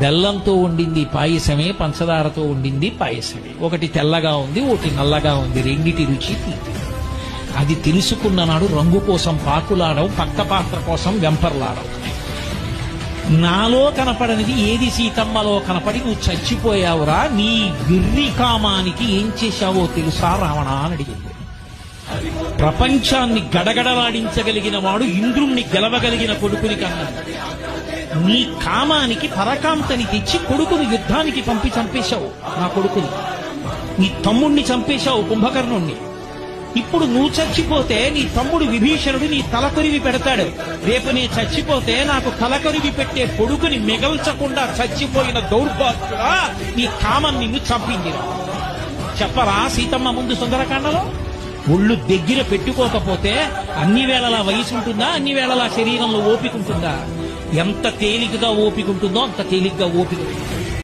బెల్లంతో వండింది పాయసమే, పంచదారతో వండింది పాయసమే. ఒకటి తెల్లగా ఉంది, ఒకటి నల్లగా ఉంది, రెండిటి రుచి తీపి. అది తెలుసుకున్న నాడు రంగు కోసం పాకులాడవు, పక్క పాత్ర కోసం వెంపర్లాడవు. నాలో కనపడనిది ఏది సీతమ్మలో కనపడి నువ్వు చచ్చిపోయావురా, నీ విర్రి కామానికి ఏం చేశావో తెలుసా రావణ అని అడిగింది. ప్రపంచాన్ని గడగడలాడించగలిగిన వాడు ఇంద్రుణ్ణి గెలవగలిగిన కొడుకుని కన్నా నీ కామానికి పరకాంతని తెచ్చి కొడుకుని యుద్ధానికి పంపి చంపేశావు. నా కొడుకుని, నీ తమ్ముణ్ణి చంపేశావు, కుంభకర్ణుణ్ణి. ఇప్పుడు నువ్వు చచ్చిపోతే నీ తమ్ముడు విభీషణుడు నీ తలకొరివి పెడతాడు. రేపు నీ చచ్చిపోతే నాకు తలకొరివి పెట్టే కొడుకుని మిగల్చకుండా చచ్చిపోయిన దౌర్భాగ్యుడా, నీ కామం నిన్ను చంపిందిరా. చెప్పరా సీతమ్మ ముందు సుందరకాండలో? ఒళ్ళు దగ్గర పెట్టుకోకపోతే అన్ని వేళలా వయసు ఉంటుందా, అన్ని వేళలా శరీరంలో ఓపిక ఉంటుందా? ఎంత తేలికగా ఓపిక ఉంటుందో అంత తేలిగ్గా ఓపిక ఉంటుంది.